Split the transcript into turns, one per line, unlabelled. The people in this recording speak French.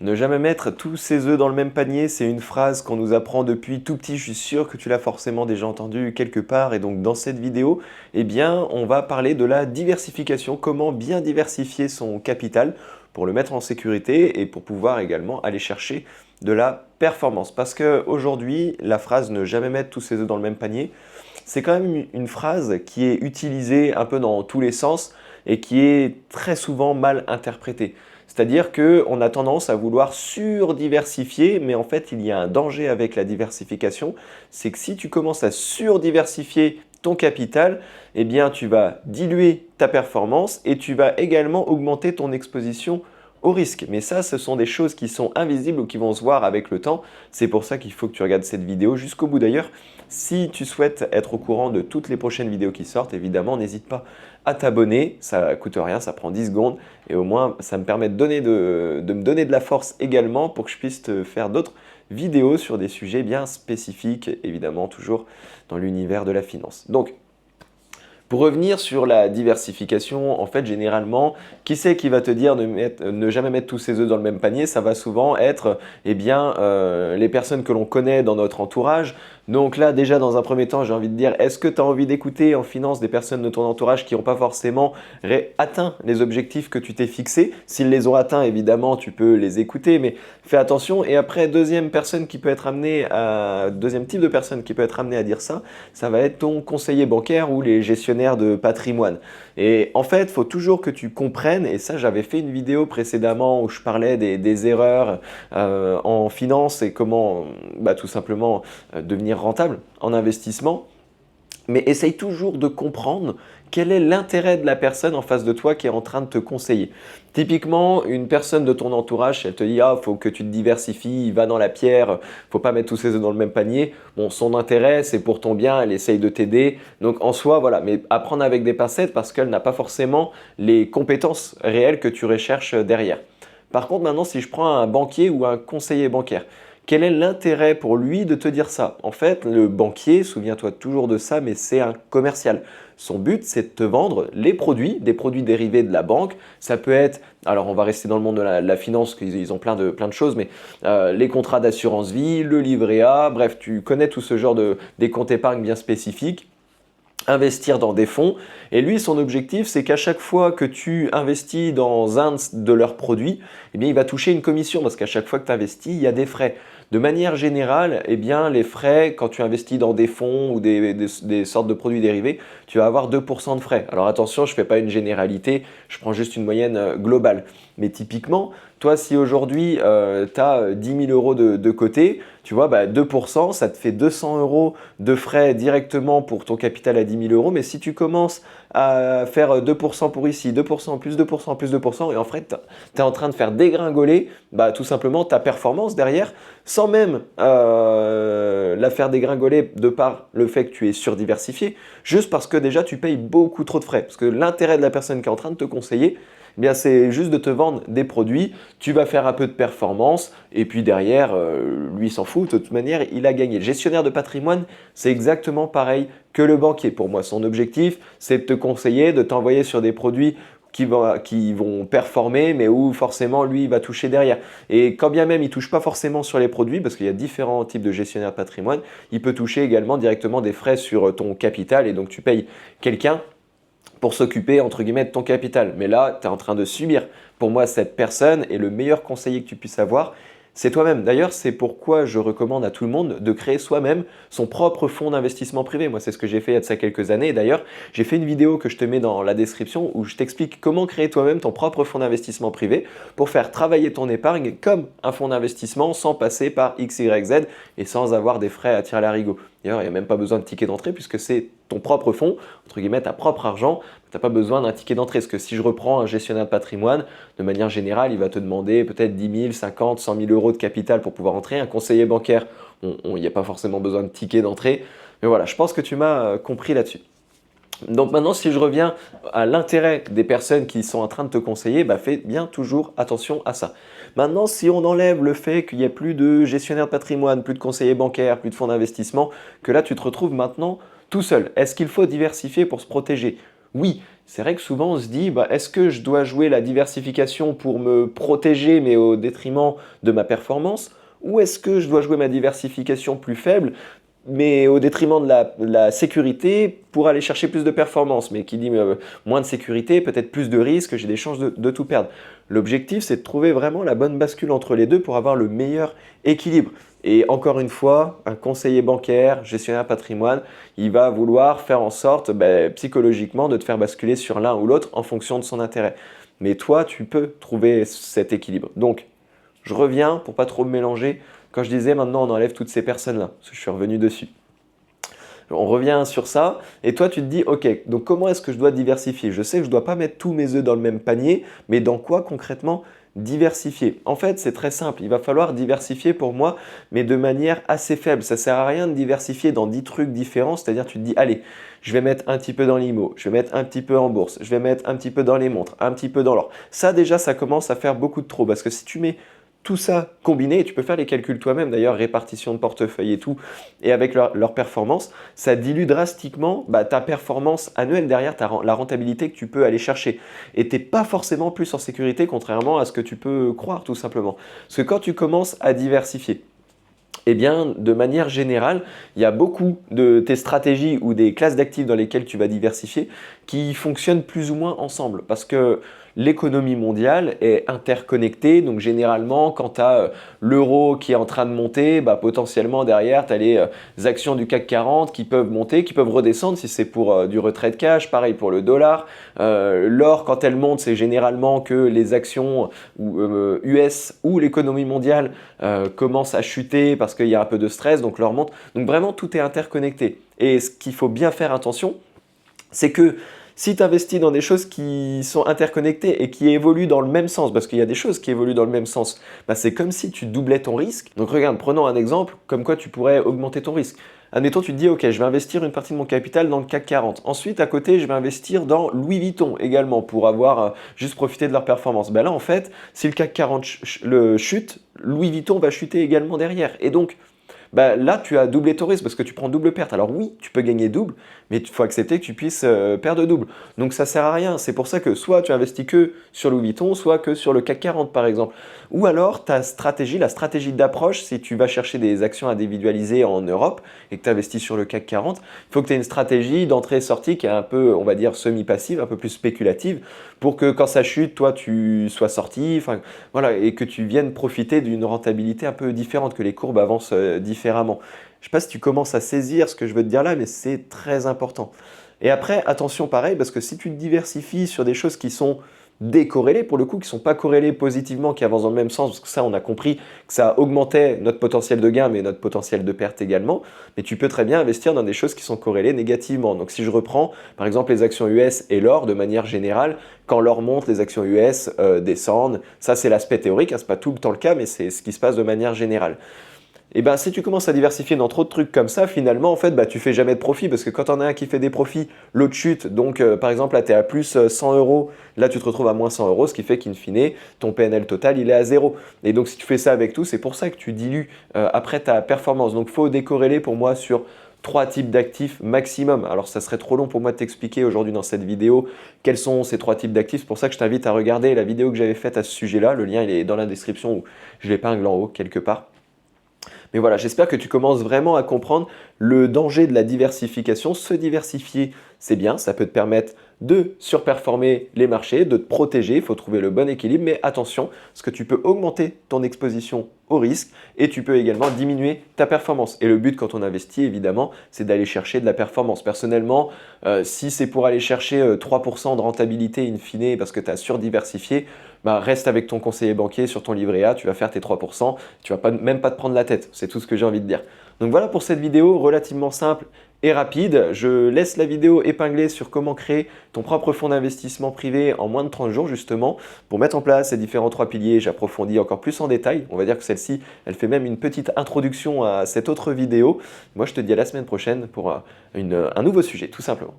Ne jamais mettre tous ses œufs dans le même panier, c'est une phrase qu'on nous apprend depuis tout petit. Je suis sûr que tu l'as forcément déjà entendue quelque part. Et donc dans cette vidéo, eh bien, on va parler de la diversification, comment bien diversifier son capital pour le mettre en sécurité et pour pouvoir également aller chercher de la performance. Parce qu'aujourd'hui, la phrase ne jamais mettre tous ses œufs dans le même panier, c'est quand même une phrase qui est utilisée un peu dans tous les sens et qui est très souvent mal interprétée. C'est-à-dire qu'on a tendance à vouloir surdiversifier, mais en fait, il y a un danger avec la diversification, c'est que si tu commences à surdiversifier ton capital, eh bien, tu vas diluer ta performance et tu vas également augmenter ton exposition au risque. Mais ça, ce sont des choses qui sont invisibles ou qui vont se voir avec le temps. C'est pour ça qu'il faut que tu regardes cette vidéo jusqu'au bout d'ailleurs. Si tu souhaites être au courant de toutes les prochaines vidéos qui sortent, évidemment, n'hésite pas à t'abonner. Ça ne coûte rien, ça prend 10 secondes. Et au moins, ça me permet de me donner de la force également pour que je puisse te faire d'autres vidéos sur des sujets bien spécifiques, évidemment, toujours dans l'univers de la finance. Donc, pour revenir sur la diversification, en fait, généralement, qui c'est qui va te dire de ne jamais mettre tous ses œufs dans le même panier? Ça va souvent être eh bien, les personnes que l'on connaît dans notre entourage. Donc là, déjà, dans un premier temps, j'ai envie de dire, est-ce que tu as envie d'écouter en finance des personnes de ton entourage qui n'ont pas forcément atteint les objectifs que tu t'es fixés? S'ils les ont atteints, évidemment, tu peux les écouter, mais fais attention. Et après, deuxième type de personne qui peut être amenée à dire ça, ça va être ton conseiller bancaire ou les gestionnaires de patrimoine. Et en fait, il faut toujours que tu comprennes, et ça j'avais fait une vidéo précédemment où je parlais des erreurs en finance et comment tout simplement devenir rentable en investissement. Mais essaye toujours de comprendre quel est l'intérêt de la personne en face de toi qui est en train de te conseiller. Typiquement, une personne de ton entourage, elle te dit « Ah, il faut que tu te diversifies, va dans la pierre, faut pas mettre tous ses œufs dans le même panier. » Bon, son intérêt, c'est pour ton bien, elle essaye de t'aider. Donc en soi, voilà, mais apprendre avec des pincettes parce qu'elle n'a pas forcément les compétences réelles que tu recherches derrière. Par contre, maintenant, si je prends un banquier ou un conseiller bancaire, quel est l'intérêt pour lui de te dire ça? En fait, le banquier, souviens-toi toujours de ça, mais c'est un commercial. Son but, c'est de te vendre les produits, des produits dérivés de la banque. Ça peut être, alors on va rester dans le monde de la finance, qu'ils ont plein de choses, mais les contrats d'assurance vie, le livret A, bref, tu connais tout ce genre des comptes épargne bien spécifiques. Investir dans des fonds. Et lui, son objectif, c'est qu'à chaque fois que tu investis dans un de leurs produits, eh bien, il va toucher une commission parce qu'à chaque fois que tu investis, il y a des frais. De manière générale, eh bien, les frais, quand tu investis dans des fonds ou des sortes de produits dérivés, tu vas avoir 2% de frais. Alors attention, je ne fais pas une généralité, je prends juste une moyenne globale. Mais typiquement, toi, si aujourd'hui, tu as 10 000 euros de côté, tu vois, 2%, ça te fait 200 euros de frais directement pour ton capital à 10 000 euros. Mais si tu commences à faire 2% pour ici, 2%, plus 2%, plus 2%, et en fait, tu es en train de faire dégringoler tout simplement ta performance derrière, sans même la faire dégringoler de par le fait que tu es surdiversifié, juste parce que déjà tu payes beaucoup trop de frais. Parce que l'intérêt de la personne qui est en train de te conseiller, eh bien, c'est juste de te vendre des produits, tu vas faire un peu de performance et puis derrière, lui il s'en fout, de toute manière, il a gagné. Le gestionnaire de patrimoine, c'est exactement pareil que le banquier. Pour moi, son objectif, c'est de te conseiller, de t'envoyer sur des produits qui vont performer, mais où forcément lui il va toucher derrière. Et quand bien même il ne touche pas forcément sur les produits, parce qu'il y a différents types de gestionnaires de patrimoine, il peut toucher également directement des frais sur ton capital et donc tu payes quelqu'un pour s'occuper entre guillemets de ton capital. Mais là, tu es en train de subir. Pour moi, cette personne est le meilleur conseiller que tu puisses avoir. C'est toi-même. D'ailleurs, c'est pourquoi je recommande à tout le monde de créer soi-même son propre fonds d'investissement privé. Moi, c'est ce que j'ai fait il y a de ça quelques années. D'ailleurs, j'ai fait une vidéo que je te mets dans la description où je t'explique comment créer toi-même ton propre fonds d'investissement privé pour faire travailler ton épargne comme un fonds d'investissement sans passer par X, Y, Z et sans avoir des frais à tirer l'arigot. D'ailleurs, il n'y a même pas besoin de ticket d'entrée puisque c'est ton propre fonds, entre guillemets, ta propre argent. Tu n'as pas besoin d'un ticket d'entrée. Parce que si je reprends un gestionnaire de patrimoine, de manière générale, il va te demander peut-être 10 000, 50, 100 000 euros de capital pour pouvoir entrer. Un conseiller bancaire, il n'y a pas forcément besoin de ticket d'entrée. Mais voilà, je pense que tu m'as compris là-dessus. Donc maintenant, si je reviens à l'intérêt des personnes qui sont en train de te conseiller, fais bien toujours attention à ça. Maintenant, si on enlève le fait qu'il n'y a plus de gestionnaire de patrimoine, plus de conseillers bancaires, plus de fonds d'investissement, que là, tu te retrouves maintenant tout seul. Est-ce qu'il faut diversifier pour se protéger? Oui, c'est vrai que souvent on se dit, bah, est-ce que je dois jouer la diversification pour me protéger mais au détriment de ma performance? Ou est-ce que je dois jouer ma diversification plus faible mais au détriment de la sécurité pour aller chercher plus de performance? Mais qui dit moins de sécurité, peut-être plus de risques, j'ai des chances de tout perdre. L'objectif, c'est de trouver vraiment la bonne bascule entre les deux pour avoir le meilleur équilibre. Et encore une fois, un conseiller bancaire, gestionnaire patrimoine, il va vouloir faire en sorte, psychologiquement, de te faire basculer sur l'un ou l'autre en fonction de son intérêt. Mais toi, tu peux trouver cet équilibre. Donc, je reviens pour pas trop me mélanger. Quand je disais maintenant on enlève toutes ces personnes-là, parce que je suis revenu dessus. On revient sur ça, et toi tu te dis, ok, donc comment est-ce que je dois diversifier? Je sais que je ne dois pas mettre tous mes œufs dans le même panier, mais dans quoi concrètement diversifier? En fait, c'est très simple, il va falloir diversifier pour moi, mais de manière assez faible. Ça ne sert à rien de diversifier dans 10 trucs différents, c'est-à-dire tu te dis, allez, je vais mettre un petit peu dans l'IMO, je vais mettre un petit peu en bourse, je vais mettre un petit peu dans les montres, un petit peu dans l'or. Ça déjà, ça commence à faire beaucoup de trop, parce que si tu mets tout ça combiné, et tu peux faire les calculs toi-même d'ailleurs, répartition de portefeuille et tout, et avec leur performance, ça dilue drastiquement ta performance annuelle derrière, la rentabilité que tu peux aller chercher. Et tu n'es pas forcément plus en sécurité contrairement à ce que tu peux croire tout simplement. Parce que quand tu commences à diversifier, eh bien, de manière générale, il y a beaucoup de tes stratégies ou des classes d'actifs dans lesquelles tu vas diversifier qui fonctionnent plus ou moins ensemble. Parce que l'économie mondiale est interconnectée. Donc, généralement, quand tu as l'euro qui est en train de monter, potentiellement derrière, tu as les actions du CAC 40 qui peuvent monter, qui peuvent redescendre si c'est pour du retrait de cash. Pareil pour le dollar. L'or, quand elle monte, c'est généralement que les actions US ou l'économie mondiale commencent à chuter parce qu'il y a un peu de stress, donc l'or monte. Donc vraiment, tout est interconnecté. Et ce qu'il faut bien faire attention, c'est que si tu investis dans des choses qui sont interconnectées et qui évoluent dans le même sens, parce qu'il y a des choses qui évoluent dans le même sens, c'est comme si tu doublais ton risque. Donc regarde, prenons un exemple, comme quoi tu pourrais augmenter ton risque. Admettons, tu te dis, ok, je vais investir une partie de mon capital dans le CAC 40. Ensuite, à côté, je vais investir dans Louis Vuitton également pour avoir juste profité de leur performance. Là, en fait, si le CAC 40 chute, Louis Vuitton va chuter également derrière. Et donc, là, tu as doublé ton risque parce que tu prends double perte. Alors oui, tu peux gagner double, mais il faut accepter que tu puisses perdre double. Donc ça ne sert à rien. C'est pour ça que soit tu investis que sur Louis Vuitton, soit que sur le CAC 40 par exemple. Ou alors ta stratégie, la stratégie d'approche, si tu vas chercher des actions individualisées en Europe et que tu investis sur le CAC 40, il faut que tu aies une stratégie d'entrée-sortie qui est un peu, on va dire, semi-passive, un peu plus spéculative, pour que quand ça chute, toi, tu sois sorti, voilà, et que tu viennes profiter d'une rentabilité un peu différente, que les courbes avancent différemment. Je ne sais pas si tu commences à saisir ce que je veux te dire là, mais c'est très important. Et après, attention pareil, parce que si tu te diversifies sur des choses qui sont décorrélées, pour le coup, qui ne sont pas corrélées positivement, qui avancent dans le même sens, parce que ça, on a compris que ça augmentait notre potentiel de gain, mais notre potentiel de perte également, mais tu peux très bien investir dans des choses qui sont corrélées négativement. Donc si je reprends, par exemple, les actions US et l'or, de manière générale, quand l'or monte, les actions US descendent. Ça, c'est l'aspect théorique, ce n'est pas tout le temps le cas, mais c'est ce qui se passe de manière générale. Et si tu commences à diversifier dans trop de trucs comme ça, finalement, en fait, tu fais jamais de profit parce que quand on a un qui fait des profits, l'autre chute. Donc, par exemple, là, tu es à plus 100 euros, là, tu te retrouves à moins 100 euros, ce qui fait qu'in fine, ton PNL total, il est à zéro. Et donc, si tu fais ça avec tout, c'est pour ça que tu dilues après ta performance. Donc, il faut décorréler pour moi sur 3 types d'actifs maximum. Alors, ça serait trop long pour moi de t'expliquer aujourd'hui dans cette vidéo quels sont ces 3 types d'actifs. C'est pour ça que je t'invite à regarder la vidéo que j'avais faite à ce sujet-là. Le lien, il est dans la description ou je l'épingle en haut quelque part. Mais voilà, j'espère que tu commences vraiment à comprendre le danger de la diversification. Se diversifier, c'est bien, ça peut te permettre de surperformer les marchés, de te protéger, il faut trouver le bon équilibre, mais attention, parce que tu peux augmenter ton exposition au risque et tu peux également diminuer ta performance. Et le but quand on investit, évidemment, c'est d'aller chercher de la performance. Personnellement, si c'est pour aller chercher 3% de rentabilité in fine parce que tu as surdiversifié, reste avec ton conseiller banquier sur ton livret A, tu vas faire tes 3%, tu vas même pas te prendre la tête, c'est tout ce que j'ai envie de dire. Donc voilà pour cette vidéo relativement simple et rapide. Je laisse la vidéo épinglée sur comment créer ton propre fonds d'investissement privé en moins de 30 jours justement. Pour mettre en place ces différents 3 piliers, j'approfondis encore plus en détail. On va dire que celle-ci, elle fait même une petite introduction à cette autre vidéo. Moi, je te dis à la semaine prochaine pour un nouveau sujet, tout simplement.